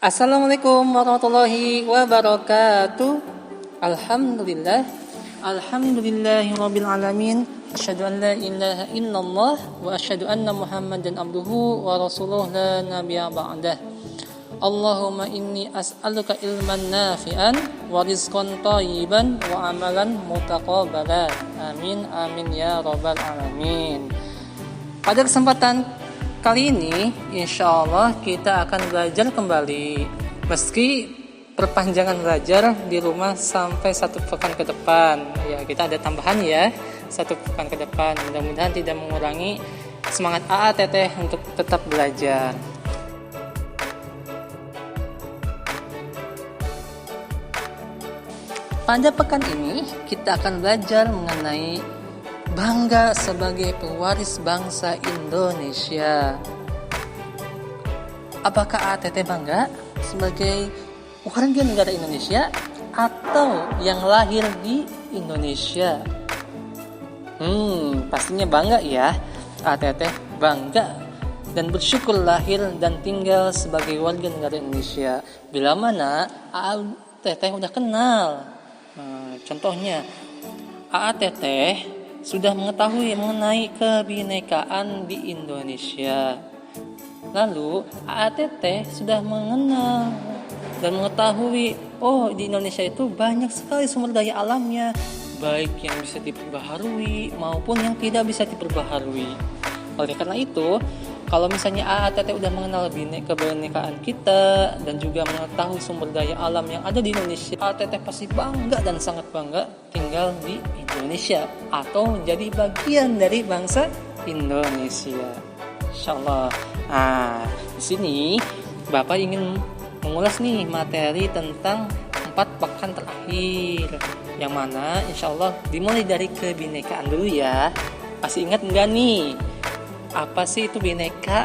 Assalamualaikum warahmatullahi wabarakatuh. Alhamdulillah. Alhamdulillahirabbil alamin. Asyhadu an la ilaha illallah wa asyhadu anna Muhammadan abduhu wa rasuluhu la nabiyya ba'dah. Allahumma inni as'aluka ilman nafi'an wa rizqan thayyiban wa amalan mutaqabbalan. Amin amin ya rabbal alamin. Pada kesempatan kali ini insyaallah kita akan belajar kembali, meski perpanjangan belajar di rumah sampai 1 pekan ke depan. Ya, kita ada tambahan ya, 1 pekan ke depan. Mudah-mudahan tidak mengurangi semangat AA Teteh untuk tetap belajar. Pada pekan ini kita akan belajar mengenai bangga sebagai pewaris bangsa Indonesia. Apakah ATT bangga sebagai warga negara Indonesia atau yang lahir di Indonesia? Pastinya bangga ya. ATT bangga dan bersyukur lahir dan tinggal sebagai warga negara Indonesia. Bila mana ATT udah kenal. Contohnya ATT sudah mengetahui mengenai kebinekaan di Indonesia. Lalu ATT sudah mengenal dan mengetahui, di Indonesia itu banyak sekali sumber daya alamnya, baik yang bisa diperbaharui maupun yang tidak bisa diperbaharui. Oleh karena itu, kalau misalnya ATT udah mengenal kebinekaan kita dan juga mengetahui sumber daya alam yang ada di Indonesia, ATT pasti bangga dan sangat bangga tinggal di Indonesia atau menjadi bagian dari bangsa Indonesia. Insyaallah. Di sini Bapak ingin mengulas nih materi tentang 4 pekan terakhir, yang mana insyaallah dimulai dari kebinekaan dulu ya. Masih ingat enggak nih? Apa sih itu bineka?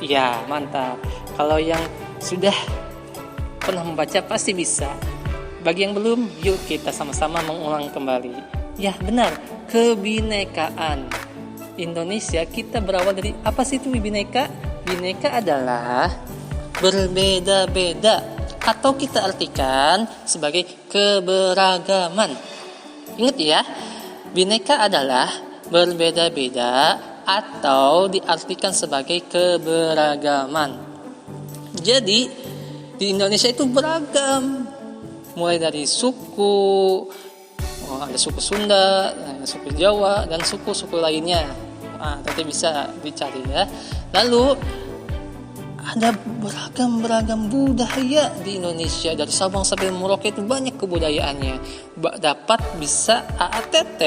Ya, mantap. Kalau yang sudah pernah membaca pasti bisa. Bagi yang belum, yuk kita sama-sama mengulang kembali. Ya, benar. Kebinekaan Indonesia kita berawal dari apa sih itu bineka? Bineka adalah berbeda-beda atau kita artikan sebagai keberagaman. Ingat ya, bineka adalah berbeda-beda atau diartikan sebagai keberagaman. Jadi di Indonesia itu beragam, mulai dari suku, ada suku Sunda, ada suku Jawa, dan suku-suku lainnya. Nanti bisa dicari ya. Lalu ada beragam budaya di Indonesia, dari Sabang sampai Merauke itu banyak kebudayaannya. Dapat bisa ATT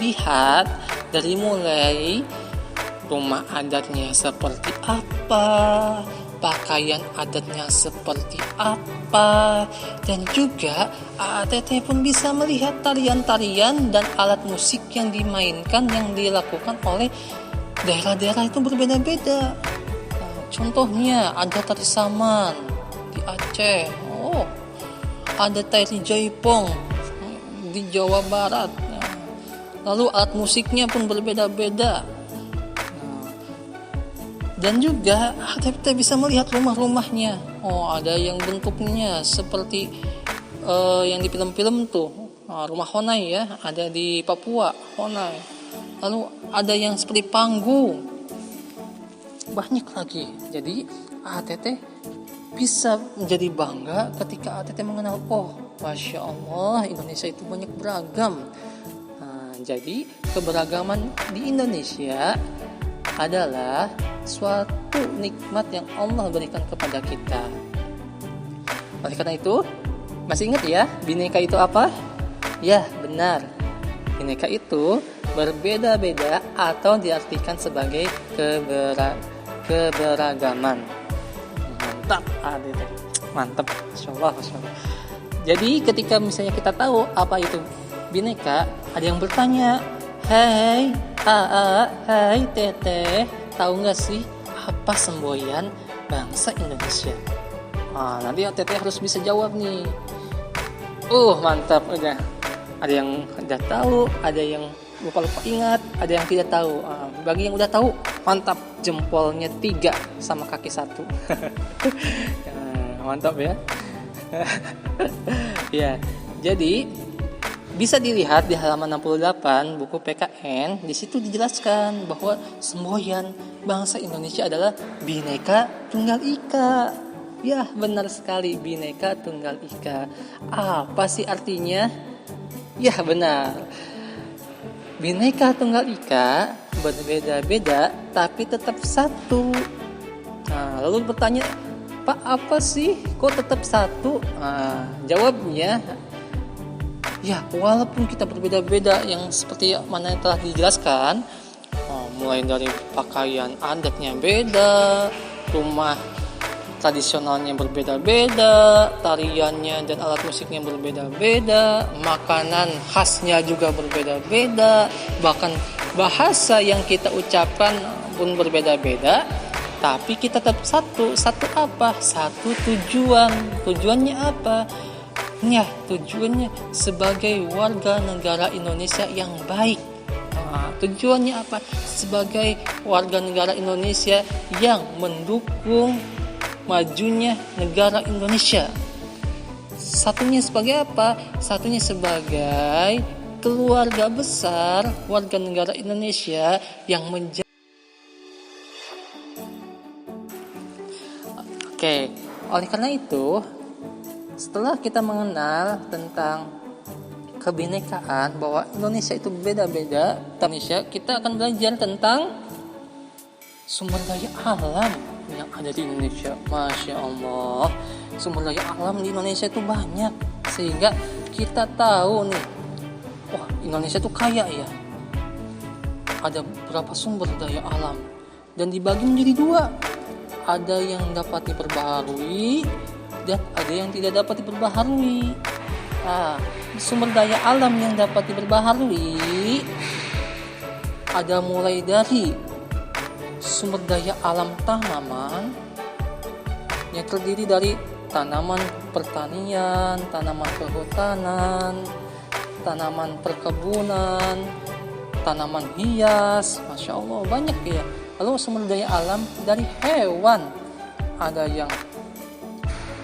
lihat dari mulai rumah adatnya seperti apa, pakaian adatnya seperti apa, dan juga ATT pun bisa melihat tarian-tarian dan alat musik yang dimainkan yang dilakukan oleh daerah-daerah itu berbeda-beda. Contohnya ada tari Saman di Aceh, ada tari Jaipong di Jawa Barat. Lalu alat musiknya pun berbeda-beda. Dan juga kita bisa melihat rumah-rumahnya. Ada yang bentuknya seperti yang di film-film tuh, rumah Honai ya, ada di Papua, Honai. Lalu ada yang seperti panggung. Banyak lagi. Jadi ATT bisa menjadi bangga ketika ATT mengenal, Masya Allah, Indonesia itu banyak beragam. Jadi keberagaman di Indonesia adalah suatu nikmat yang Allah berikan kepada kita. Oleh karena itu, masih ingat ya, bineka itu apa? Ya, benar. Bineka itu berbeda-beda atau diartikan sebagai keberagaman. Mantap, Masya Allah. Jadi ketika misalnya kita tahu apa itu bineka, ada yang bertanya, "Hai AA, hai Teteh, tahu nggak sih apa semboyan bangsa Indonesia?" Nanti Teteh harus bisa jawab nih. Mantap, udah. Ada yang udah tahu, ada yang lupa ingat, ada yang tidak tahu. Bagi yang udah tahu, Mantap, jempolnya 3 sama kaki 1. Mantap ya. Ya, jadi bisa dilihat di halaman 68 buku PKN. Di situ dijelaskan bahwa semboyan bangsa Indonesia adalah Bhinneka Tunggal Ika. Ya, benar sekali, Bhinneka Tunggal Ika. Apa sih artinya? Ya, benar. Bhinneka Tunggal Ika, berbeda-beda tapi tetap satu. Nah, lalu bertanya, Pak, apa sih kok tetap satu? Nah, jawabnya, ya walaupun kita berbeda-beda yang seperti mana yang telah dijelaskan, mulai dari pakaian adatnya beda, rumah tradisionalnya berbeda-beda, tariannya dan alat musiknya berbeda-beda, makanan khasnya juga berbeda-beda, bahkan bahasa yang kita ucapkan pun berbeda-beda, tapi kita tetap satu. Satu apa? Satu tujuan. Tujuannya apa? Ya, tujuannya sebagai warga negara Indonesia yang baik. Tujuannya apa? Sebagai warga negara Indonesia yang mendukung majunya negara Indonesia. Satunya sebagai apa? Satunya sebagai keluarga besar warga negara Indonesia yang menjadi. Oke, oleh karena itu, setelah kita mengenal tentang kebinekaan, bahwa Indonesia itu beda-beda, Indonesia, kita akan belajar tentang sumber daya alam yang ada di Indonesia. Masya Allah, sumber daya alam di Indonesia itu banyak, sehingga kita tahu nih, wah, Indonesia itu kaya ya. Ada berapa sumber daya alam, dan dibagi menjadi 2. Ada yang dapat diperbaharui dan ada yang tidak dapat diperbaharui. Sumber daya alam yang dapat diperbaharui ada mulai dari sumber daya alam tanaman yang terdiri dari tanaman pertanian, tanaman kehutanan, tanaman perkebunan, tanaman hias. Masya Allah, banyak ya. Lalu sumber daya alam dari hewan, ada yang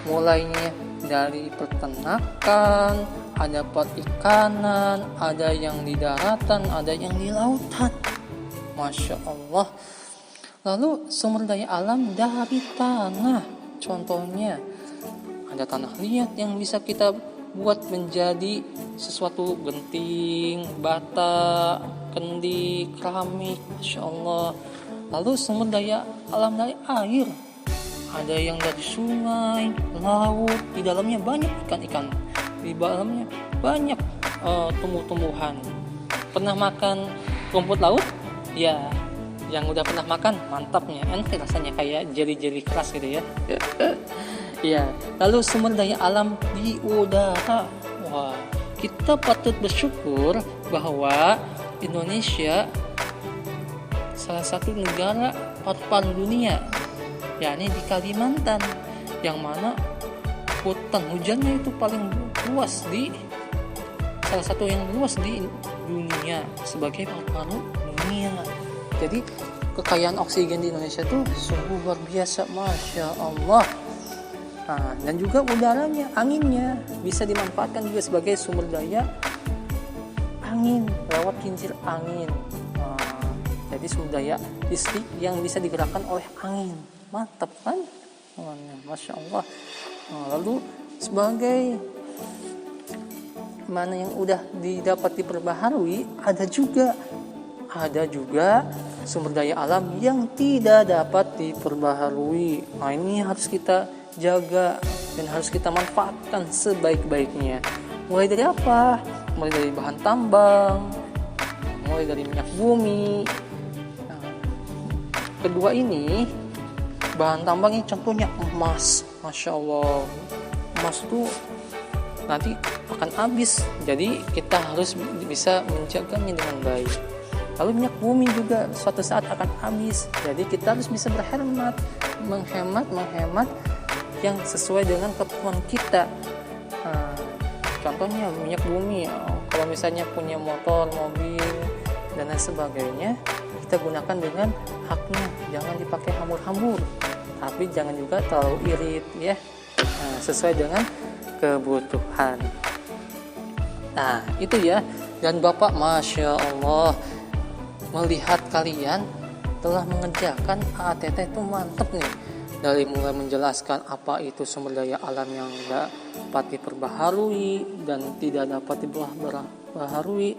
mulainya dari peternakan, ada perikanan, ada yang di daratan, ada yang di lautan. Masya Allah. Lalu sumber daya alam dari tanah, contohnya ada tanah liat yang bisa kita buat menjadi sesuatu genting, bata, kendi, keramik. Masya Allah. Lalu sumber daya alam dari air, ada yang dari sungai, laut, di dalamnya banyak ikan-ikan, di dalamnya banyak tumbuh-tumbuhan. Pernah makan rumput laut? Ya, yang udah pernah makan, mantapnya, enak rasanya, kayak jeli-jeli keras gitu ya. Ya, lalu sumber daya alam di udara. Wah, kita patut bersyukur bahwa Indonesia salah satu negara paru-paru dunia, yakni di Kalimantan, yang mana hutan hujannya itu paling luas, di salah satu yang luas di dunia sebagai paru-paru dunia. Jadi kekayaan oksigen di Indonesia tuh sungguh luar biasa, Masya Allah. Dan juga udaranya, anginnya bisa dimanfaatkan juga sebagai sumber daya angin lewat kincir angin. Jadi sumber daya listrik yang bisa digerakkan oleh angin. Mantap kan? Masya Allah. Lalu sebagai mana yang udah didapat diperbaharui, ada juga sumber daya alam yang tidak dapat diperbaharui. Ini harus kita jaga dan harus kita manfaatkan sebaik-baiknya. Mulai dari apa? Mulai dari bahan tambang, mulai dari minyak bumi. Kedua ini, bahan tambangnya contohnya emas. Masya Allah, emas itu nanti akan habis, jadi kita harus bisa menjaganya dengan baik. Lalu minyak bumi juga suatu saat akan habis, jadi kita harus bisa berhemat, menghemat yang sesuai dengan keperluan kita. Contohnya minyak bumi, kalau misalnya punya motor, mobil dan lain sebagainya, kita gunakan dengan haknya, jangan dipakai hambur-hambur, tapi jangan juga terlalu irit ya. Nah, sesuai dengan kebutuhan. Nah itu ya. Dan Bapak Masya Allah melihat kalian telah mengerjakan AATT itu mantep nih. Dari mulai menjelaskan apa itu sumber daya alam yang dapat diperbaharui dan tidak dapat diperbaharui,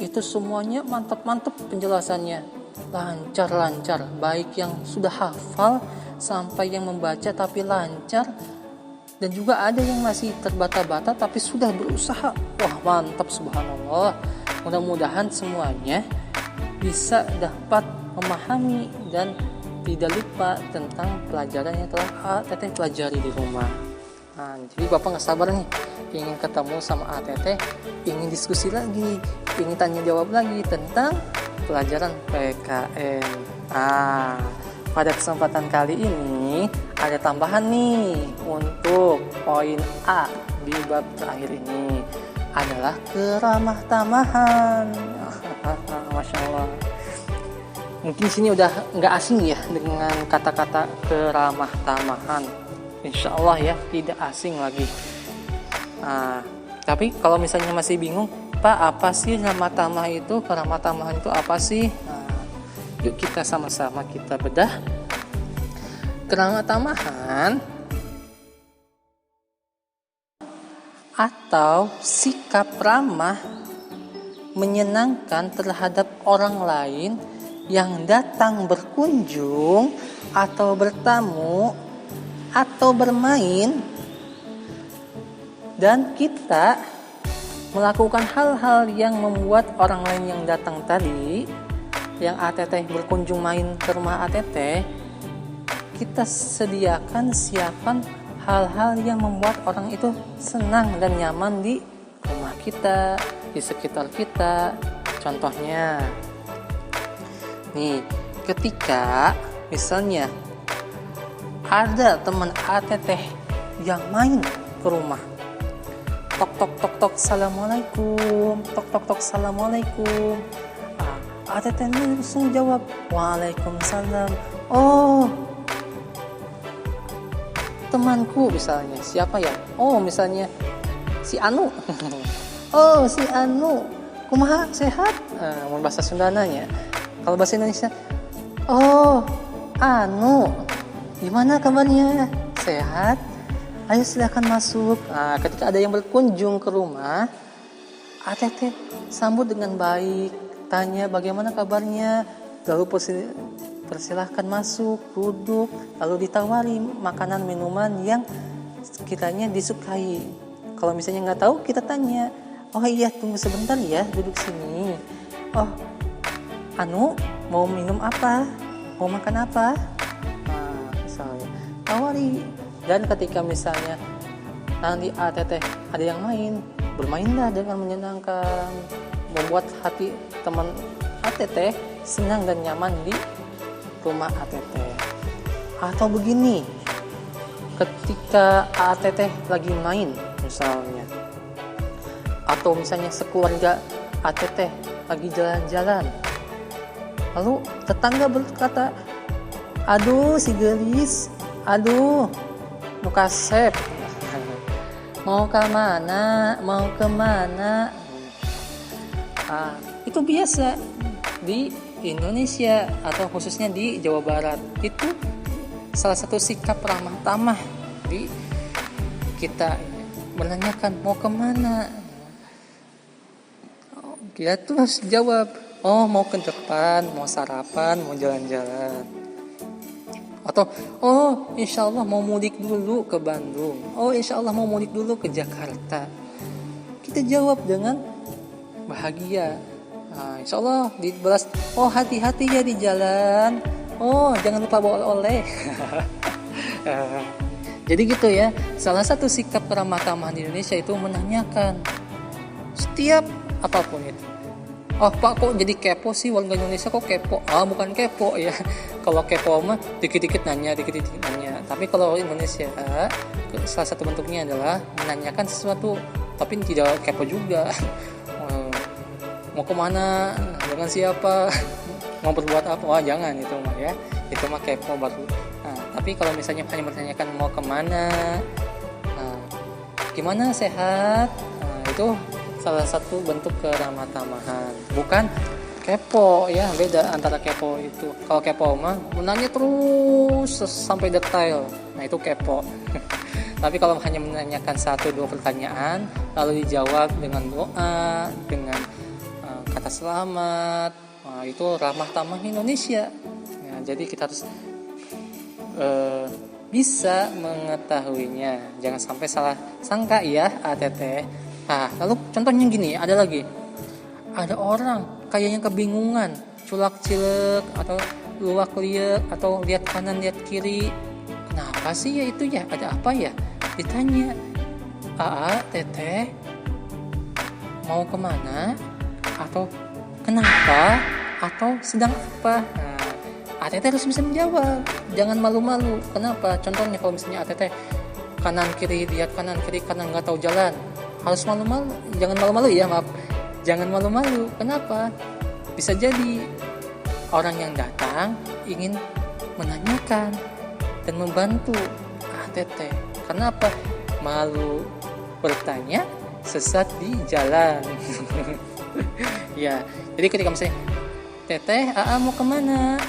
itu semuanya mantap-mantap penjelasannya, lancar-lancar, baik yang sudah hafal sampai yang membaca tapi lancar, dan juga ada yang masih terbata-bata tapi sudah berusaha. Wah mantap, subhanallah. Mudah-mudahan semuanya bisa dapat memahami dan tidak lupa tentang pelajaran yang telah AATT pelajari di rumah. Nah, jadi Bapak gak sabar nih, ingin ketemu sama AATT, ingin diskusi lagi, ingin tanya jawab lagi tentang pelajaran PKN. Nah, pada kesempatan kali ini ada tambahan nih untuk poin A di bab terakhir ini adalah keramah tamahan. Masya Allah. Mungkin sini udah nggak asing ya dengan kata-kata keramah tamahan. Insya Allah ya tidak asing lagi. Nah, tapi kalau misalnya masih bingung, Pak apa sih ramah tamah itu, keramah tamahan itu apa sih? Nah, yuk kita sama-sama kita bedah. Keramah tamahan atau sikap ramah menyenangkan terhadap orang lain yang datang berkunjung atau bertamu atau bermain, dan kita melakukan hal-hal yang membuat orang lain yang datang tadi, yang AATT berkunjung main ke rumah AATT, kita siapkan hal-hal yang membuat orang itu senang dan nyaman di rumah kita, di sekitar kita. Contohnya nih, ketika misalnya ada teman AATT yang main ke rumah, tok tok tok tok assalamualaikum, tok tok tok assalamualaikum, AATT ini langsung jawab waalaikumsalam. Oh temanku misalnya, siapa ya? Oh misalnya si Anu. Oh si Anu, kumaha sehat? Mau bahasa Sundananya. Kalau bahasa Indonesia, oh Anu, gimana kabarnya? Sehat? Ayo silakan masuk. Nah, ketika ada yang berkunjung ke rumah, AATT sambut dengan baik, tanya bagaimana kabarnya, lalu persilahkan masuk, duduk, lalu ditawari makanan minuman yang sekiranya disukai. Kalau misalnya nggak tahu, kita tanya, oh iya tunggu sebentar ya, duduk sini. Oh Anu, mau minum apa? Mau makan apa? Nah, misalnya tawari. Dan ketika misalnya nanti AATT ada yang bermainlah dengan menyenangkan, membuat hati teman AATT senang dan nyaman di rumah AATT. Atau begini, ketika AATT lagi main misalnya, atau misalnya sekeluarga AATT lagi jalan-jalan, lalu tetangga berkata, aduh si gelis, aduh muka sep, mau kemana? Itu biasa di Indonesia atau khususnya di Jawa Barat. Itu salah satu sikap ramah tamah di kita, menanyakan mau kemana. Dia tuh harus jawab, oh mau ke depan, mau sarapan, mau jalan-jalan. Atau, oh insya Allah mau mudik dulu ke Bandung. Oh insya Allah mau mudik dulu ke Jakarta. Kita jawab dengan bahagia. Nah, insya Allah dibalas, oh hati-hati ya di jalan. Oh jangan lupa bawa oleh. Jadi gitu ya. Salah satu sikap keramah tamahan di Indonesia itu menanyakan setiap apapun itu. Oh Pak kok jadi kepo sih, warga Indonesia kok kepo? Bukan kepo ya. Kalau kepo mah dikit-dikit nanya. Tapi kalau Indonesia salah satu bentuknya adalah menanyakan sesuatu, tapi tidak kepo juga. Mau kemana? Dengan siapa? mau berbuat apa? Wah jangan itu mah ya, itu mah kepo baru. Nah, tapi kalau misalnya hanya menanyakan mau kemana, nah, gimana sehat, nah, itu salah satu bentuk keramah tamahan, bukan kepo ya. Beda antara kepo itu, kalau kepo mah menanya terus sampai detail, nah itu kepo. Tapi kalau hanya menanyakan 1-2 pertanyaan lalu dijawab dengan doa, dengan kata selamat, nah, itu ramah tamah Indonesia. Nah, jadi kita harus bisa mengetahuinya, jangan sampai salah sangka ya ATT. Nah, lalu contohnya gini, ada lagi, ada orang kayaknya kebingungan, culak-cilek atau luak-liek atau lihat kanan lihat kiri, kenapa sih ya itu ya, ada apa ya, ditanya teteh mau kemana, atau kenapa, atau sedang apa. Nah, ATT harus bisa menjawab, jangan malu-malu. Kenapa? Contohnya kalau misalnya ATT kanan kiri, lihat kanan kiri karena nggak tahu jalan, harus malu-malu. Jangan malu-malu ya, maaf, jangan malu-malu. Kenapa? Bisa jadi orang yang datang ingin menanyakan dan membantu ATT. Kenapa? Malu bertanya, sesat di jalan. Ya, jadi ketika misalnya teteh, mau kemana?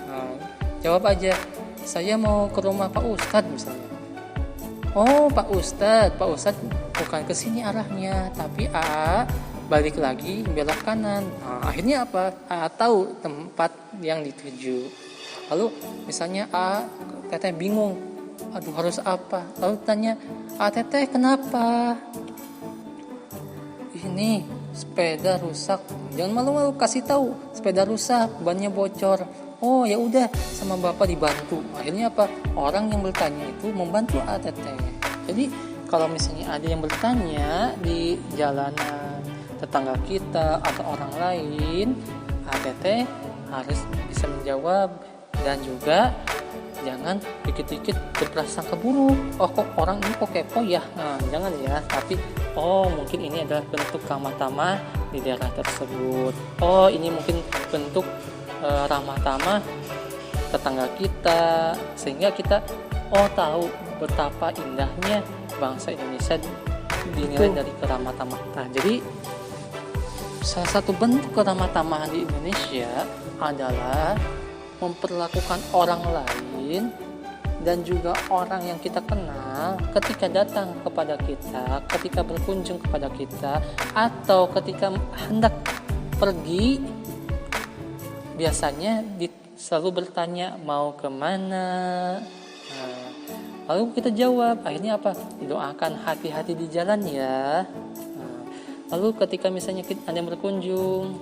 Nah, jawab aja, saya mau ke rumah Pak Ustadz misalnya. Oh Pak Ustadz bukan ke sini arahnya, tapi balik lagi belok kanan. Nah, akhirnya apa? Tahu tempat yang dituju. Lalu misalnya teteh bingung, aduh harus apa? Lalu tanya, teteh kenapa? Ini sepeda rusak. Jangan malu-malu, kasih tahu sepeda rusak, bannya bocor. Oh ya udah, sama bapak dibantu. Akhirnya apa? Orang yang bertanya itu membantu ATT. Jadi kalau misalnya ada yang bertanya di jalanan, tetangga kita atau orang lain, ATT harus bisa menjawab. Dan juga jangan dikit-dikit berprasangka buruk. Oh kok orang ini kok kepo ya? Nah, jangan ya. Tapi mungkin ini adalah bentuk ramah tamah di daerah tersebut. Oh ini mungkin bentuk ramah tamah tetangga kita, sehingga kita tahu betapa indahnya bangsa Indonesia dinilai dari keramah tamah. Nah, jadi salah satu bentuk keramah tamahan di Indonesia adalah memperlakukan orang lain dan juga orang yang kita kenal ketika datang kepada kita, ketika berkunjung kepada kita, atau ketika hendak pergi, biasanya selalu bertanya mau kemana. Nah, lalu kita jawab, akhirnya apa? Doakan hati-hati di jalan ya. Nah, lalu ketika misalnya ada yang berkunjung,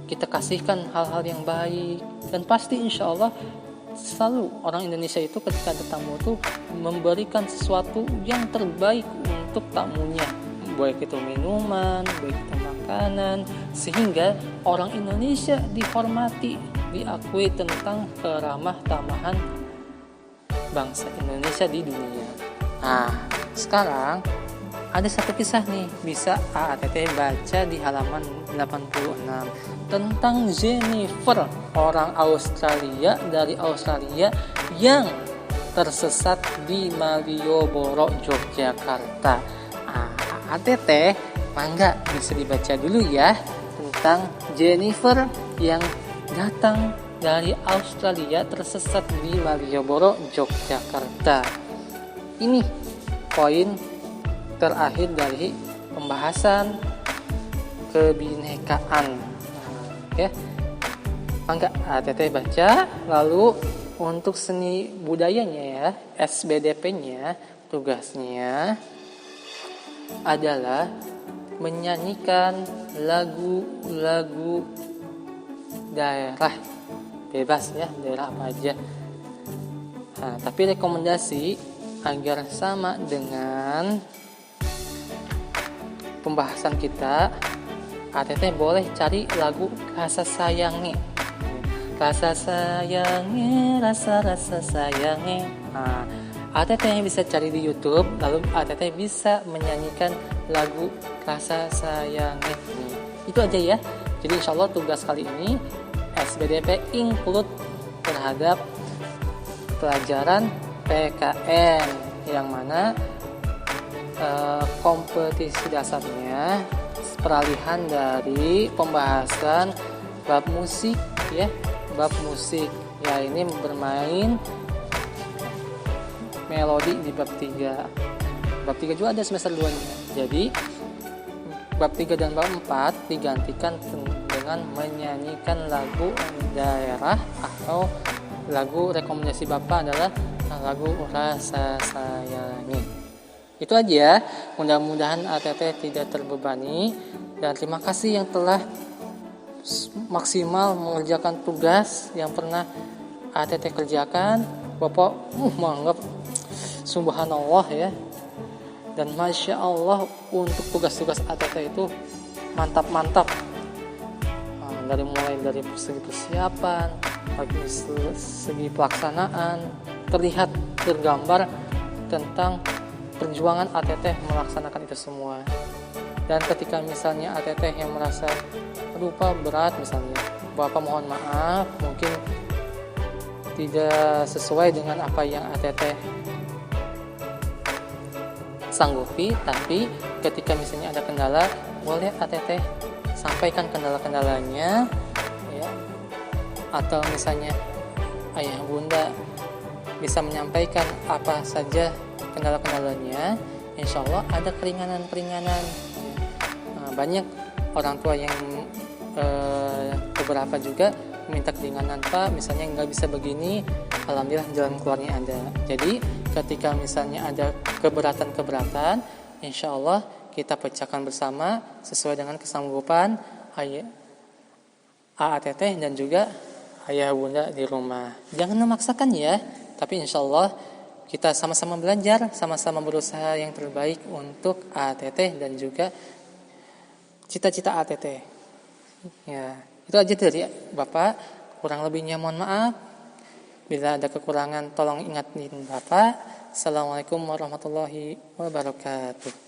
kita kasihkan hal-hal yang baik, dan pasti insya Allah selalu orang Indonesia itu ketika ada tamu itu memberikan sesuatu yang terbaik untuk tamunya, baik itu minuman, baik itu makanan, sehingga orang Indonesia dihormati, diakui tentang keramah tamahan bangsa Indonesia di dunia. Nah, sekarang ada satu kisah nih, bisa ATT baca di halaman 86 tentang Jennifer, orang Australia dari Australia yang tersesat di Malioboro, Yogyakarta. ATT mangga bisa dibaca dulu ya tentang Jennifer yang datang dari Australia tersesat di Malioboro, Yogyakarta. Ini poin terakhir dari pembahasan kebinekaan. Ya, mangga ATT baca. Lalu untuk seni budayanya ya, SBDP-nya, tugasnya adalah menyanyikan lagu-lagu daerah, bebas ya, daerah apa aja. Nah, tapi rekomendasi agar sama dengan pembahasan kita, ATT boleh cari lagu Rasa Sayange. Rasa sayange, rasa sayange. Nah, ATT bisa cari di YouTube, lalu ATT bisa menyanyikan lagu Rasa Sayange. Itu aja ya. Jadi insya Allah tugas kali ini SBDP include terhadap pelajaran PKN yang mana kompetisi dasarnya peralihan dari pembahasan bab musik ya, bab musik ya, ini bermain melodi di bab 3. Bab 3 juga ada semester 2-nya. Jadi bab 3 dan bab 4 digantikan dengan menyanyikan lagu daerah atau lagu rekomendasi Bapak adalah lagu Rasa Sayangi. Itu aja, mudah-mudahan ATT tidak terbebani, dan terima kasih yang telah maksimal mengerjakan tugas yang pernah ATT kerjakan. Bapak menganggap subhanallah ya, dan masya Allah untuk tugas-tugas ATT itu mantap-mantap. Dari mulai dari segi persiapan, dari segi pelaksanaan, terlihat tergambar tentang perjuangan ATT melaksanakan itu semua. Dan ketika misalnya ATT yang merasa lupa berat misalnya, Bapak mohon maaf, mungkin tidak sesuai dengan apa yang ATT sanggupi, tapi ketika misalnya ada kendala, boleh ATT sampaikan kendala-kendalanya ya. Atau misalnya ayah bunda bisa menyampaikan apa saja kendala-kendalanya, insya Allah ada keringanan-keringanan. Banyak orang tua yang beberapa juga minta keringanan, Pak misalnya nggak bisa begini, alhamdulillah jalan keluarnya ada. Jadi ketika misalnya ada keberatan-keberatan, insya Allah kita pecahkan bersama sesuai dengan kesanggupan AATT dan juga ayah bunda di rumah. Jangan memaksakan ya, tapi insya Allah kita sama-sama belajar, sama-sama berusaha yang terbaik untuk ATT dan juga cita-cita ATT. Ya, itu aja dari Bapak. Kurang lebihnya mohon maaf. Bila ada kekurangan tolong ingatin Bapak. Assalamualaikum warahmatullahi wabarakatuh.